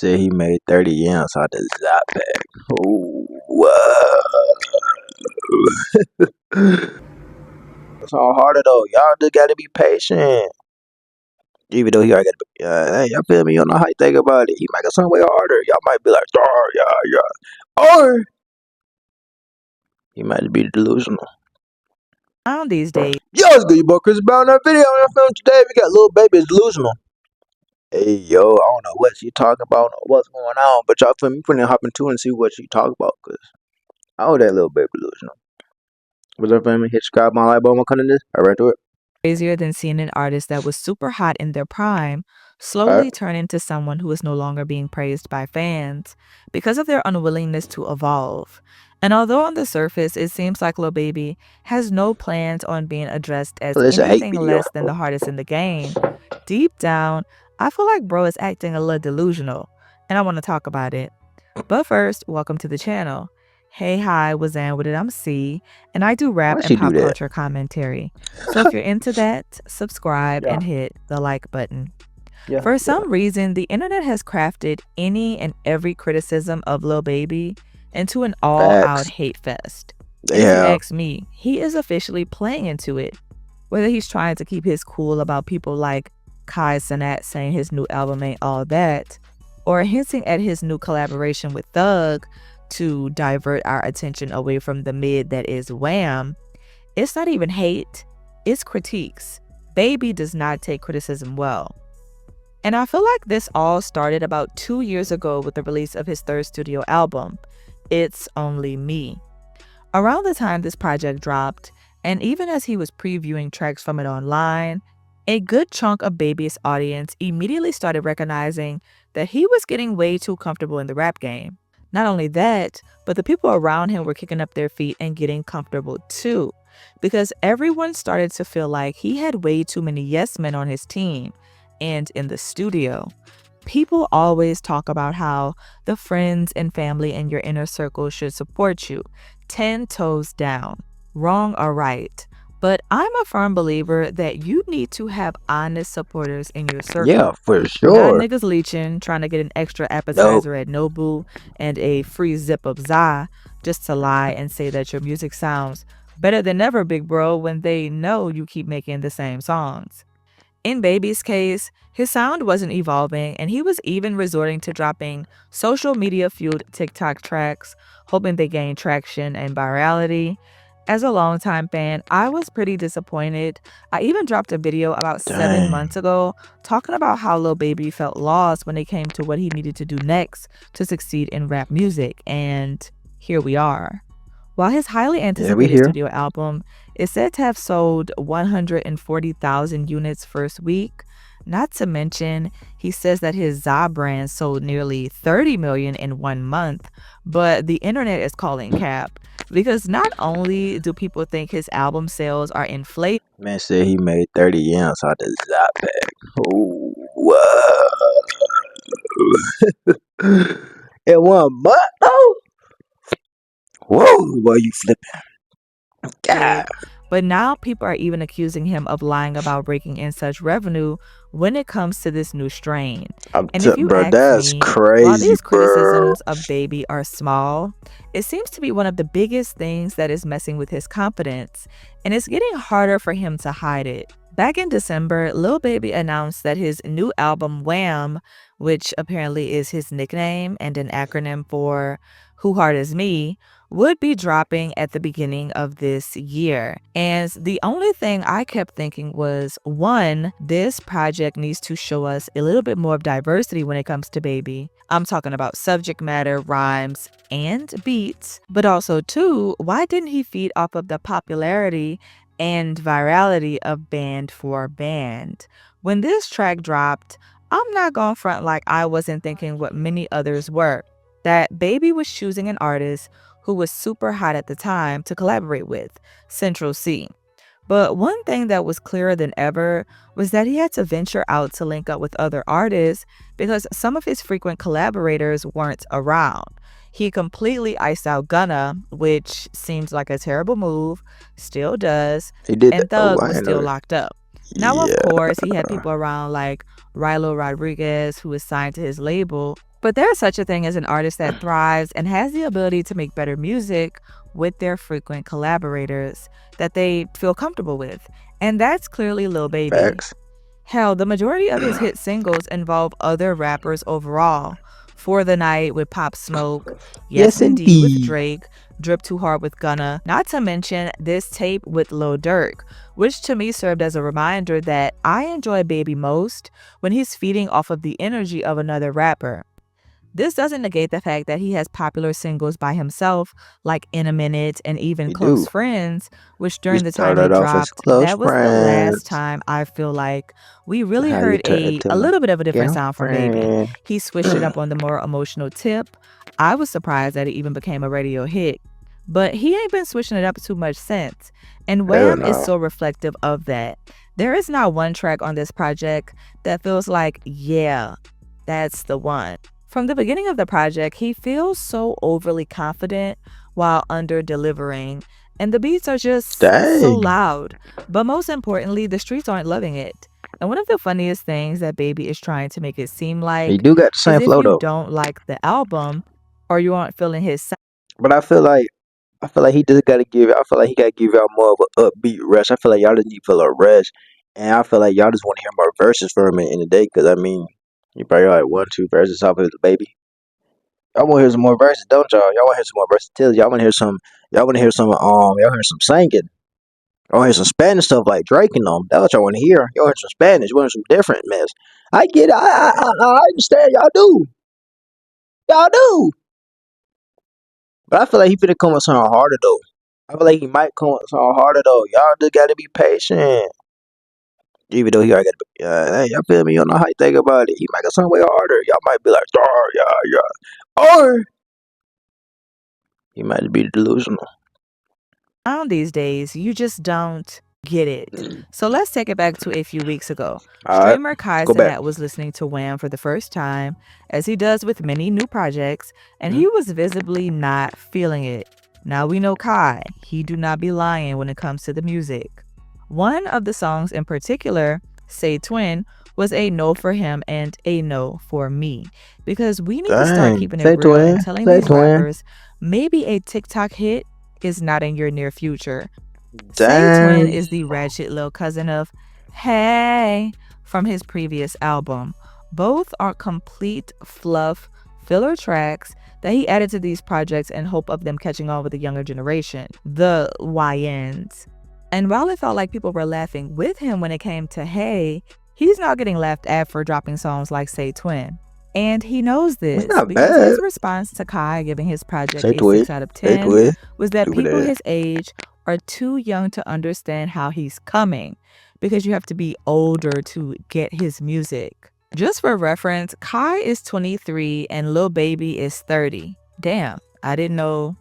Said he made 30 M's out the Zap bag. Oh, whoa. It's all harder though. Y'all just gotta be patient. Even though he already got hey, y'all feel me? You don't know how you think about it. He make it some way harder. Y'all might be like, oh, yeah. Or he might be delusional. These days. Yo, it's good, you boy Chris Brown. That video on our film today, we got Lil Baby is delusional. Hey, yo, I don't know what she talking about or what's going on, but y'all feel me? Finna hop into it and see what she talk about, cause I know that Lil Baby delusional. What's up, family? Hit subscribe, my like button, come to this. All right, to it. Crazier than seeing an artist that was super hot in their prime slowly turn into someone who is no longer being praised by fans because of their unwillingness to evolve. And although on the surface it seems like Lil Baby has no plans on being addressed as It's a hate anything video. less than the hardest in the game, deep down, I feel like bro is acting a little delusional, and I want to talk about it. But first, welcome to the channel. Hey, hi, what's with it? I'm C, and I do rap Why and she do pop that? culture commentary. So if you're into that, subscribe Yeah. and hit the like button. Yeah. For some reason, the internet has crafted any and every criticism of Lil Baby into an all-out hate fest. And if you ask me, he is officially playing into it. Whether he's trying to keep his cool about people like Kai Cenat saying his new album ain't all that, or hinting at his new collaboration with Thug to divert our attention away from the mid that is Wham, it's not even hate, it's critiques. Baby does not take criticism well. And I feel like this all started about 2 years ago with the release of his third studio album, It's Only Me. Around the time this project dropped, and even as he was previewing tracks from it online, a good chunk of Baby's audience immediately started recognizing that he was getting way too comfortable in the rap game. Not only that, but the people around him were kicking up their feet and getting comfortable too, because everyone started to feel like he had way too many yes men on his team and in the studio. People always talk about how the friends and family in your inner circle should support you, 10 toes down, wrong or right. But I'm a firm believer that you need to have honest supporters in your circle. Yeah, for Not sure. niggas leeching, trying to get an extra appetizer at Nobu and a free zip of za just to lie and say that your music sounds better than ever, big bro, when they know you keep making the same songs. In Baby's case, his sound wasn't evolving, and he was even resorting to dropping social media-fueled TikTok tracks, hoping they gained traction and virality. As a longtime fan, I was pretty disappointed. I even dropped a video about 7 months ago talking about how Lil Baby felt lost when it came to what he needed to do next to succeed in rap music, and here we are. While his highly anticipated studio album is said to have sold 140,000 units first week, not to mention he says that his ZA brand sold nearly 30 million in 1 month, but the internet is calling cap because not only do people think his album sales are inflated. Man said he made 30 M's out the Zap bag. Oh, whoa. In 1 month though? Whoa, boy, you flipping. God. But now people are even accusing him of lying about breaking in such revenue when it comes to this new strain. And if you Bro, ask that's me, crazy, while these bro. criticisms of Baby are small, it seems to be one of the biggest things that is messing with his confidence, and it's getting harder for him to hide it. Back in December, Lil Baby announced that his new album, Wham, which apparently is his nickname and an acronym for Who Hard Is Me, would be dropping at the beginning of this year. And the only thing I kept thinking was, one, this project needs to show us a little bit more of diversity when it comes to Baby. I'm talking about subject matter, rhymes, and beats. But also, two, why didn't he feed off of the popularity and virality of Band for Band? When this track dropped, I'm not gonna front like I wasn't thinking what many others were, that Baby was choosing an artist who was super hot at the time to collaborate with, Central C. But one thing that was clearer than ever was that he had to venture out to link up with other artists because some of his frequent collaborators weren't around. He completely iced out Gunna, which seems like a terrible move, still does, and Thug was still locked up. Now, of course, he had people around like Rilo Rodriguez, who is signed to his label, But there's such a thing as an artist that thrives and has the ability to make better music with their frequent collaborators that they feel comfortable with. And that's clearly Lil Baby. Facts. Hell, the majority of his hit singles involve other rappers overall. For the Night with Pop Smoke, Yes Yes, Indeed with indeed. Drake, Drip Too Hard with Gunna, not to mention this tape with Lil Durk, which to me served as a reminder that I enjoy Baby most when he's feeding off of the energy of another rapper. This doesn't negate the fact that he has popular singles by himself, like In a Minute and even We Close do. Friends, which We during the time started it off as dropped, close that was the last friends. time I feel like we really How you heard turn a to my little bit of a different sound from Baby. girlfriend? He switched it up on the more emotional tip. I was surprised that it even became a radio hit. But he ain't been switching it up too much since. And Hell Wham is no. so reflective of that. There is not one track on this project that feels like, yeah, that's the one. From the beginning of the project, he feels so overly confident while under delivering, and the beats are just so Dang. loud. But most importantly, the streets aren't loving it. And one of the funniest things that Baby is trying to make it seem He like do got the is same if flow you though. don't like the album or you aren't feeling his sound. But I feel like he just gotta give. I feel like he gotta give y'all more of an upbeat rush. I feel like y'all just need to feel a rush, and I feel like y'all just want to hear more verses from him in the day. Cause I mean, you probably got like one, two verses off of the baby. Y'all want to hear some more verses, don't y'all? Y'all want to hear some more versatility. Y'all want to hear some. Y'all want to hear some. Y'all hear some singing. Y'all hear some Spanish stuff like Drake and them. That's what y'all want to hear. Y'all hear some Spanish. You want some different mess. I get it. I understand. Y'all do. Y'all do. But I feel like he finna come with something harder though. I feel like he might come with something harder though. Y'all just gotta be patient. Even though he already got to, hey, y'all feel me? You don't know how you think about it. He might get something way harder. Y'all might be like, oh, yeah, yeah. Or he might be delusional. These days, you just don't get it. So let's take it back to a few weeks ago. Alright, Streamer let's go back. Kai was listening to Wham for the first time, as he does with many new projects, and Hmm? he was visibly not feeling it. Now we know Kai, he do not be lying when it comes to the music. One of the songs in particular, Say Twin, was a no for him and a no for me, because we need to start Dang. keeping it Say real and twin. telling Say these twin. rappers maybe a TikTok hit is not in your near future. Say Twin Dang. is the ratchet little cousin of Hey from his previous album. Both are complete fluff filler tracks that he added to these projects in hope of them catching on with the younger generation, the YNs. And while it felt like people were laughing with him when it came to Hey, he's not getting laughed at for dropping songs like Say Twin. And he knows It's this not because bad. his response to Kai giving his project Say a twin. 6 out of Say 10 twin. was that Stupid people ass. his age are too young to understand how he's coming because you have to be older to get his music. Just for reference, Kai is 23 and Lil Baby is 30. Damn, I didn't know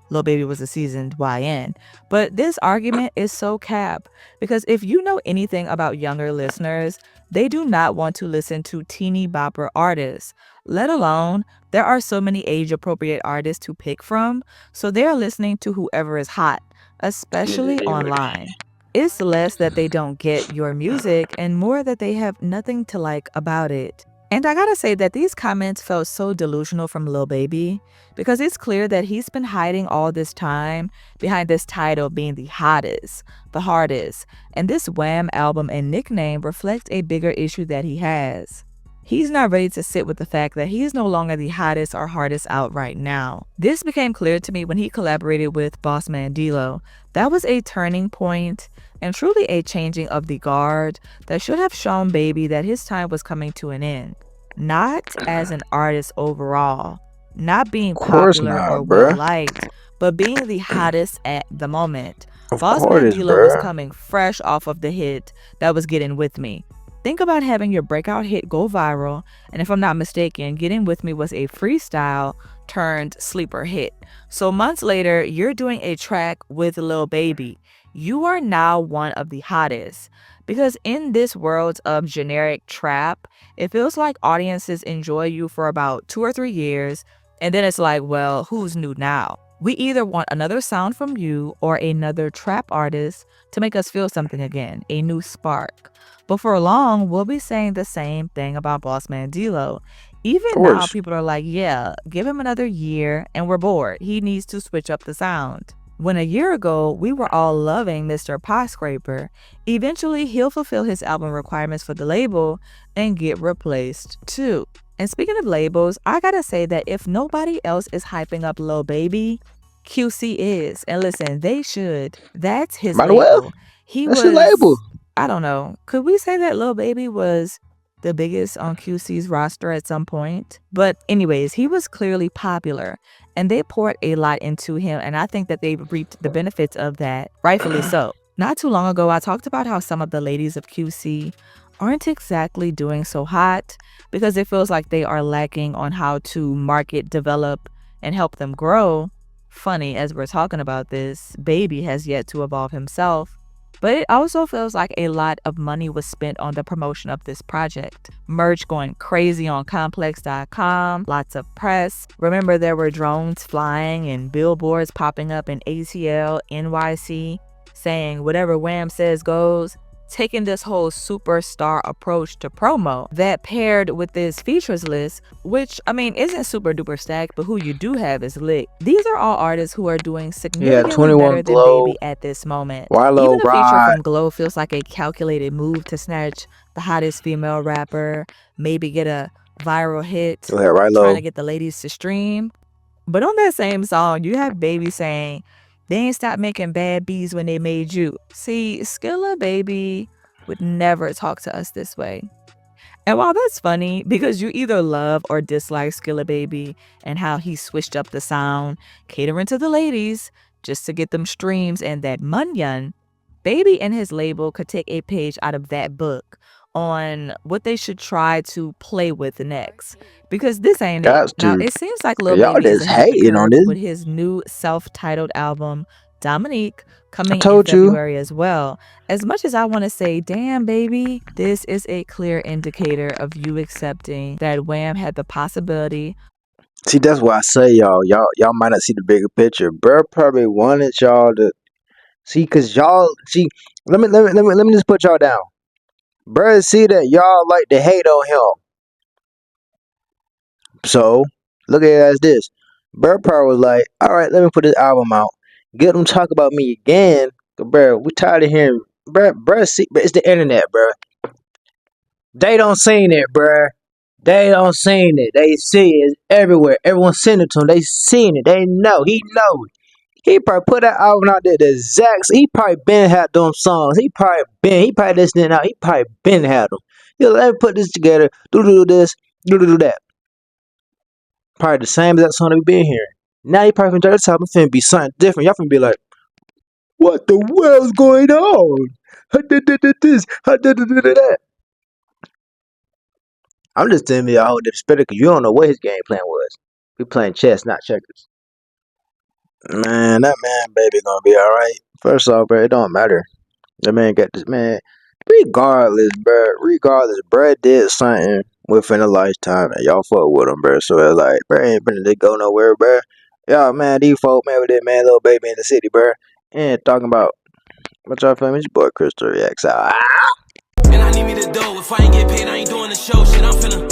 Lil Baby was a seasoned YN. But this argument is so cap because if you know anything about younger listeners, they do not want to listen to teeny bopper artists, let alone there are so many age appropriate artists to pick from, so they are listening to whoever is hot, especially online. It's less that they don't get your music and more that they have nothing to like about it. And I gotta say that these comments felt so delusional from Lil Baby because it's clear that he's been hiding all this time behind this title being the hottest, the hardest, and this Wham album and nickname reflect a bigger issue that he has. He's not ready to sit with the fact that he is no longer the hottest or hardest out right now. This became clear to me when he collaborated with Bossman D-Lo. That was a turning point and truly a changing of the guard that should have shown Baby that his time was coming to an end. Not as an artist overall, not being Of course popular not, or well bruh. liked, but being the hottest at the moment. Of Bossman course, D-Lo was bruh. coming fresh off of the hit that was Getting With Me. Think about having your breakout hit go viral, and if I'm not mistaken, Getting With Me was a freestyle turned sleeper hit. So months later, you're doing a track with Lil Baby. You are now one of the hottest. Because in this world of generic trap, it feels like audiences enjoy you for about 2 or 3 years, and then it's like, well, who's new now? We either want another sound from you or another trap artist to make us feel something again, a new spark. But for long, we'll be saying the same thing about Bossman D-Lo. Even now, people are like, yeah, give him another year and we're bored. He needs to switch up the sound. When a year ago, we were all loving Mr. Pie Scraper, eventually he'll fulfill his album requirements for the label and get replaced too. And speaking of labels, I gotta say that if nobody else is hyping up Lil Baby, QC is. And listen, they should. That's his label. He was, label. I don't know. Could we say that Lil Baby was the biggest on QC's roster at some point? But anyways, he was clearly popular and they poured a lot into him. And I think that they reaped the benefits of that, rightfully so. Not too long ago, I talked about how some of the ladies of QC aren't exactly doing so hot because it feels like they are lacking on how to market, develop, and help them grow. Funny, as we're talking about this, Baby has yet to evolve himself. But it also feels like a lot of money was spent on the promotion of this project. Merch going crazy on complex.com, lots of press. Remember, there were drones flying and billboards popping up in ATL, NYC, saying whatever Wham says goes. Taking this whole superstar approach to promo that paired with this features list, which, I mean, isn't super duper stacked, but who you do have is lit. These are all artists who are doing significantly better than Baby at this moment. Even a feature from Glow feels like a calculated move to snatch the hottest female rapper, maybe get a viral hit, trying to get the ladies to stream. But on that same song, you have Baby saying, they ain't stopped making bad bees when they made you. See, Skilla Baby would never talk to us this way. And while that's funny, because you either love or dislike Skilla Baby and how he switched up the sound, catering to the ladies, just to get them streams and that munyan, Baby and his label could take a page out of that book on what they should try to play with next. Because this ain't it. Now, it seems like Lil Baby is ahead of the curve with his new self-titled album, Dominique, coming in February as well. As much as I want to say, damn, Baby, this is a clear indicator of you accepting that Wham had the possibility. See, that's why I say y'all might not see the bigger picture. Bruh probably wanted y'all to see, cause y'all see. Let me just put y'all down. Bruh see that y'all like to hate on him. So look at it as this. Bruh probably was like, all right, let me put this album out. Get them talk about me again. Bruh, we tired of hearing. Bruh, see, it's the internet, bruh. They don't seen it, bruh. They don't seen it. They see it everywhere. Everyone send it to them. They seen it. They know. He know it. He probably put that album out there. The exact. He probably been had them songs. He probably listening out. He probably been had them. He'll let me put this together. Do this. Do that. Probably the same as that song that we been hearing. Now you probably enjoy this album. It's finna be something different. Y'all finna be like, what the world's going on? This. That. I'm just telling you a whole different spirit because you don't know what his game plan was. We playing chess, not checkers. Man, that man baby gonna be alright. First off, bro, it don't matter. The man got this man. Regardless, bro did something within a lifetime and y'all fuck with him, bro. So it's like, bro, ain't finna go nowhere, bro. Y'all, man, these folk, man, with that man, Lil Baby in the city, bro. And talking about what y'all famous boy, CristoReacts. And I need me to do if I ain't get paid, I ain't doing the show. Shit, I'm finna.